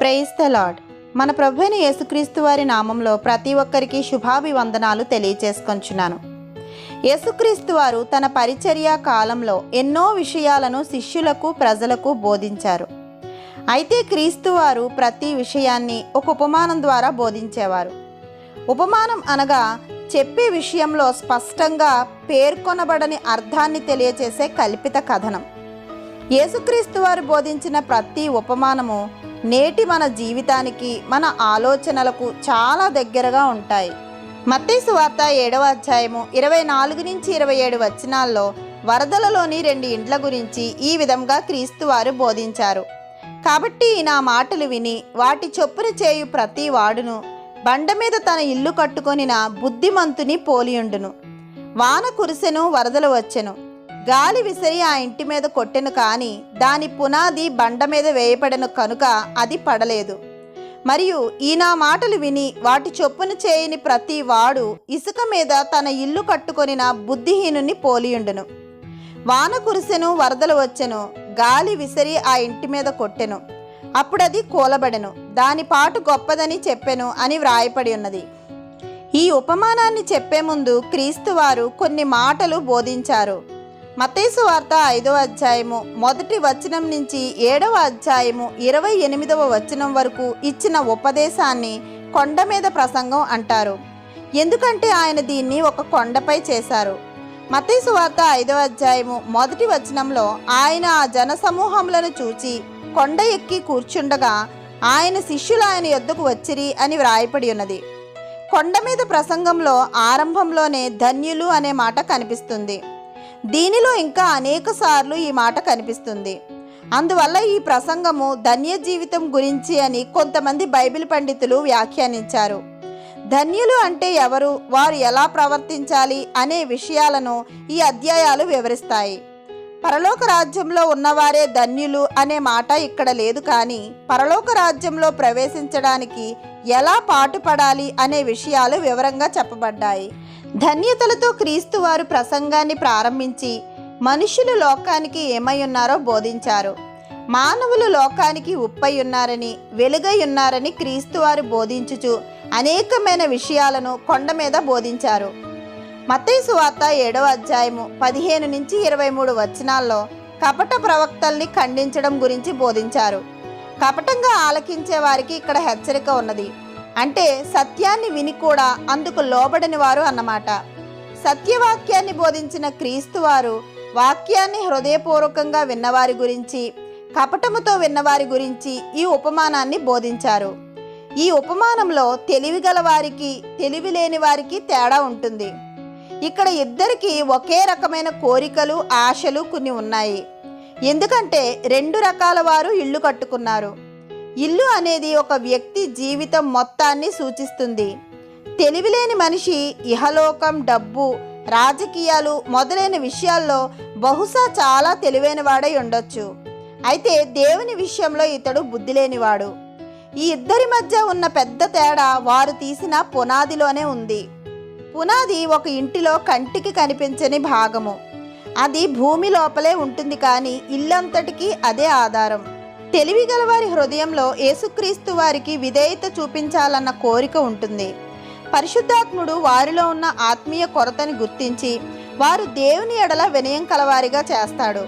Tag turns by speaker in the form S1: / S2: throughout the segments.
S1: Praise the lord. మన ప్రభువైన యేసుక్రీస్తు వారి నామంలో ప్రతి ఒక్కరికి శుభాభివందనాలు తెలియచేసుకొంచున్నాను. యేసుక్రీస్తు వారు తన పరిచర్య కాలంలో ఎన్నో విషయాలను శిష్యులకు ప్రజలకు బోధించారు. అయితే క్రీస్తు వారు ప్రతి విషయాన్ని ఒక ఉపమానం ద్వారా బోధించేవారు. ఉపమానం అనగా చెప్పే విషయంలో స్పష్టంగా పేర్కొనబడని అర్థాన్ని తెలియచేసే కల్పిత కథనం. యేసుక్రీస్తు వారు బోధించిన ప్రతి ఉపమానము నేటి మన జీవితానికి, మన ఆలోచనలకు చాలా దగ్గరగా ఉంటాయి. మత్తయి సువార్త 7వ అధ్యాయము 24-27 వచనాల్లో వరదలలోని 2 ఇండ్ల గురించి ఈ విధంగా క్రీస్తు వారు బోధించారు. కాబట్టి నా మాటలు విని వాటి చొప్పున చేయు ప్రతి వాడును బండ మీద తన ఇల్లు కట్టుకొనిన బుద్ధిమంతుని పోలియుండును. వాన కురిసెను, వరదలు వచ్చెను, గాలి విసిరి ఆ ఇంటి మీద కొట్టెను, కానీ దాని పునాది బండ మీద వేయబడెను కనుక అది పడలేదు. మరియు ఈ నా మాటలు విని వాటి చొప్పున చేయని ప్రతి వాడు ఇసుక మీద తన ఇల్లు కట్టుకొనిన బుద్ధిహీనుని పోలియుండును. వాన కురిసెను, వరదలు వచ్చెను, గాలి విసిరి ఆ ఇంటి మీద కొట్టెను, అప్పుడది కూలబడెను, దాని పాటు గొప్పదని చెప్పెను అని వ్రాయపడి ఉన్నది. ఈ ఉపమానాన్ని చెప్పే ముందు క్రీస్తు వారు కొన్ని మాటలు బోధించారు. మత్తయి సువార్త 5వ అధ్యాయము 1వ వచనం నుంచి 7వ అధ్యాయము 28వ వచనం వరకు ఇచ్చిన ఉపదేశాన్ని కొండ మీద ప్రసంగం అంటారు. ఎందుకంటే ఆయన దీన్ని ఒక కొండపై చేశారు. మత్తయి సువార్త 5వ అధ్యాయము 1వ వచనంలో ఆయన ఆ జనసమూహములను చూచి కొండ ఎక్కి కూర్చుండగా ఆయన శిష్యులు ఆయన యొద్దకు వచ్చిరి అని వ్రాయపడి ఉన్నది. కొండ మీద ప్రసంగంలో ఆరంభంలోనే ధన్యులు అనే మాట కనిపిస్తుంది. దీనిలో ఇంకా అనేక సార్లు ఈ మాట కనిపిస్తుంది. అందువల్ల ఈ ప్రసంగము ధన్య జీవితం గురించి అని కొంతమంది బైబిల్ పండితులు వ్యాఖ్యానించారు. ధన్యులు అంటే ఎవరు, వారు ఎలా ప్రవర్తించాలి అనే విషయాలను ఈ అధ్యాయాలు వివరిస్తాయి. పరలోక రాజ్యంలో ఉన్నవారే ధన్యులు అనే మాట ఇక్కడ లేదు, కానీ పరలోక రాజ్యంలో ప్రవేశించడానికి ఎలా పాటుపడాలి అనే విషయాలు వివరంగా చెప్పబడ్డాయి. ధన్యతలతో క్రీస్తు వారు ప్రసంగాన్ని ప్రారంభించి మనుషులు లోకానికి ఏమై ఉన్నారో బోధించారు. మానవులు లోకానికి ఉప్పై ఉన్నారని, వెలుగై ఉన్నారని క్రీస్తు వారు బోధించుచు అనేకమైన విషయాలను కొండ మీద బోధించారు. మత్తయి సువార్త 7వ అధ్యాయము 15-23 వచనాల్లో కపట ప్రవక్తల్ని ఖండించడం గురించి బోధించారు. కపటంగా ఆలకించే వారికి ఇక్కడ హెచ్చరిక ఉన్నది. అంటే సత్యాన్ని విని కూడా అందుకు లోబడని వారు అన్నమాట. సత్యవాక్యాన్ని బోధించిన క్రీస్తు వారు వాక్యాన్ని హృదయపూర్వకంగా విన్నవారి గురించి, కపటముతో విన్నవారి గురించి ఈ ఉపమానాన్ని బోధించారు. ఈ ఉపమానంలో తెలివి గల వారికి, తెలివి లేని వారికి తేడా ఉంటుంది. ఇక్కడ ఇద్దరికి ఒకే రకమైన కోరికలు, ఆశలు కొన్ని ఉన్నాయి. ఎందుకంటే 2 రకాల వారు ఇల్లు కట్టుకున్నారు. ఇల్లు అనేది ఒక వ్యక్తి జీవితం మొత్తాన్ని సూచిస్తుంది. తెలివిలేని మనిషి ఇహలోకం, డబ్బు, రాజకీయాలు మొదలైన విషయాల్లో బహుశా చాలా తెలివైన వాడై ఉండొచ్చు. అయితే దేవుని విషయంలో ఇతడు బుద్ధి లేనివాడు. ఈ ఇద్దరి మధ్య ఉన్న పెద్ద తేడా వారు తీసిన పునాదిలోనే ఉంది. పునాది ఒక ఇంటిలో కంటికి కనిపించని భాగము. అది భూమి లోపలే ఉంటుంది, కానీ ఇల్లంతటికీ అదే ఆధారం. తెలివి గలవారి హృదయంలో యేసుక్రీస్తు వారికి విధేయత చూపించాలన్న కోరిక ఉంటుంది. పరిశుద్ధాత్ముడు వారిలో ఉన్న ఆత్మీయ కొరతని గుర్తించి వారు దేవుని ఎడల వినయం కలవారిగా చేస్తాడు.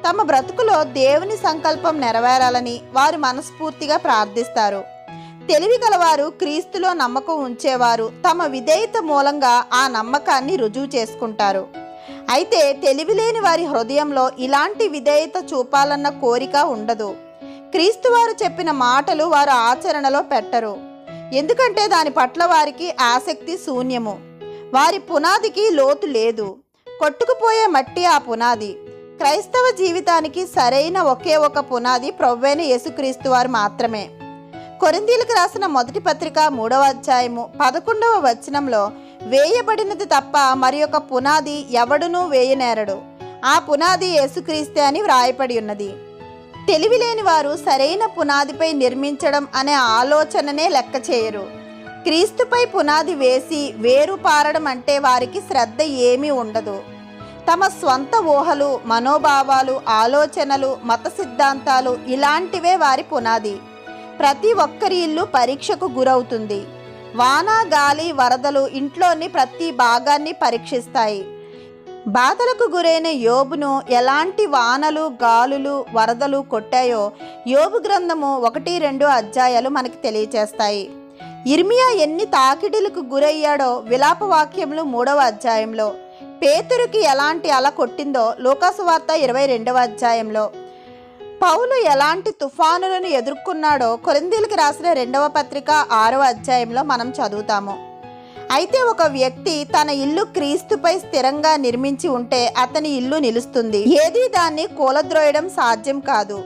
S1: తమ బ్రతుకులో దేవుని సంకల్పం నెరవేరాలని వారు మనస్ఫూర్తిగా ప్రార్థిస్తారు. తెలివి గలవారు క్రీస్తులో నమ్మకం ఉంచేవారు తమ విధేయత మూలంగా ఆ నమ్మకాన్ని రుజువు చేసుకుంటారు. అయితే తెలివిలేని వారి హృదయంలో ఇలాంటి విధేయత చూపాలన్న కోరిక ఉండదు. క్రీస్తు వారు చెప్పిన మాటలు వారు ఆచరణలో పెట్టరు. ఎందుకంటే దాని పట్ల వారికి ఆసక్తి శూన్యము. వారి పునాదికి లోతు లేదు. కొట్టుకుపోయే మట్టి ఆ పునాది. క్రైస్తవ జీవితానికి సరైన ఒకే ఒక పునాది ప్రభువైన యేసుక్రీస్తు వారు మాత్రమే. కొరింథీయులకు రాసిన మొదటి పత్రిక 3వ అధ్యాయము 11వ వచనంలో వేయబడినది తప్ప మరి ఒక పునాది ఎవడునూ వేయనేరడు, ఆ పునాది యేసుక్రీస్తే అని వ్రాయపడి ఉన్నది. తెలివిలేని వారు సరైన పునాదిపై నిర్మించడం అనే ఆలోచననే లెక్క చేయరు. క్రీస్తుపై పునాది వేసి వేరు పారడం అంటే వారికి శ్రద్ధ ఏమీ ఉండదు. తమ స్వంత ఊహలు, మనోభావాలు, ఆలోచనలు, మత సిద్ధాంతాలు ఇలాంటివే వారి పునాది. ప్రతి ఒక్కరి ఇల్లు పరీక్షకు గురవుతుంది. వాన, గాలి, వరదలు ఇంట్లోని ప్రతి భాగాన్ని పరీక్షిస్తాయి. బాధలకు గురైన యోబును ఎలాంటి వానలు, గాలులు, వరదలు కొట్టాయో యోబు గ్రంథము 1-2 అధ్యాయాలు మనకి తెలియచేస్తాయి. ఇర్మియా ఎన్ని తాకిడిలకు గురయ్యాడో విలాపవాక్యములు 3వ అధ్యాయంలో, పేతురుకి ఎలాంటి అల కొట్టిందో లూకాసు వార్త 22వ అధ్యాయంలో, పౌలు ఎలాంటి తుఫానులను ఎదుర్కొన్నాడో కొరింథీయులకు రాసిన 2వ పత్రిక 6వ అధ్యాయంలో మనం చదువుతాము. అయితే ఒక వ్యక్తి తన ఇల్లు క్రీస్తుపై స్థిరంగా నిర్మించి ఉంటే అతని ఇల్లు నిలుస్తుంది. ఏది దాన్ని కూలద్రోయడం సాధ్యం కాదు.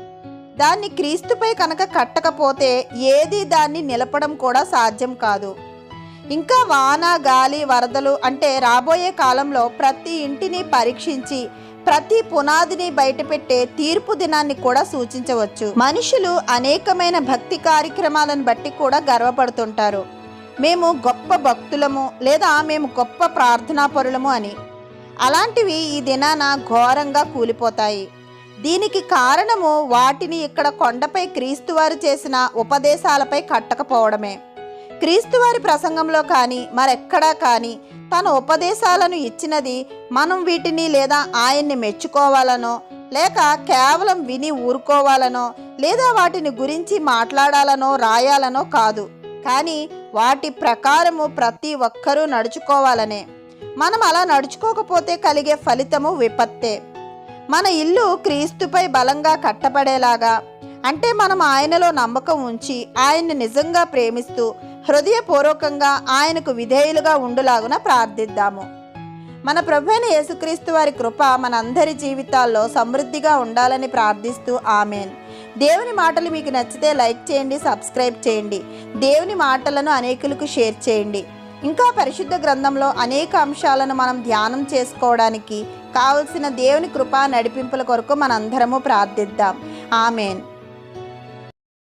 S1: దాన్ని క్రీస్తుపై కనుక కట్టకపోతే ఏది దాన్ని నిలపడం కూడా సాధ్యం కాదు. ఇంకా వాన, గాలి, వరదలు అంటే రాబోయే కాలంలో ప్రతి ఇంటిని పరీక్షించి ప్రతి పునాదిని బయటపెట్టే తీర్పు దినాన్ని కూడా సూచించవచ్చు. మనుషులు అనేకమైన భక్తి కార్యక్రమాలను బట్టి కూడా గర్వపడుతుంటారు. మేము గొప్ప భక్తులము లేదా మేము గొప్ప ప్రార్థనాపరులము అని. అలాంటివి ఈ దినాన ఘోరంగా కూలిపోతాయి. దీనికి కారణము వాటిని ఇక్కడ కొండపై క్రీస్తువారు చేసిన ఉపదేశాలపై కట్టకపోవడమే. క్రీస్తువారి ప్రసంగంలో కానీ మరెక్కడా కానీ తన ఉపదేశాలను ఇచ్చినది మనం వీటిని లేదా ఆయన్ని మెచ్చుకోవాలనో లేక కేవలం విని ఊరుకోవాలనో లేదా వాటిని గురించి మాట్లాడాలనో రాయాలనో కాదు, కానీ వాటి ప్రకారము ప్రతి ఒక్కరూ నడుచుకోవాలనే. మనం అలా నడుచుకోకపోతే కలిగే ఫలితము విపత్తే. మన ఇల్లు క్రీస్తుపై బలంగా కట్టబడేలాగా, అంటే మనం ఆయనలో నమ్మకం ఉంచి ఆయన్ని నిజంగా ప్రేమిస్తూ హృదయపూర్వకంగా ఆయనకు విధేయులుగా ఉండులాగున ప్రార్థిద్దాము. మన ప్రభువైన యేసుక్రీస్తు వారి కృప మనందరి జీవితాల్లో సమృద్ధిగా ఉండాలని ప్రార్థిస్తూ ఆమెన్. దేవుని మాటలు మీకు నచ్చితే లైక్ చేయండి, సబ్స్క్రైబ్ చేయండి. దేవుని మాటలను అనేకులకు షేర్ చేయండి. ఇంకా పరిశుద్ధ గ్రంథంలో అనేక అంశాలను మనం ధ్యానం చేసుకోవడానికి కావలసిన దేవుని కృపా నడిపింపుల కొరకు మనందరము ప్రార్థిద్దాం. ఆమెన్.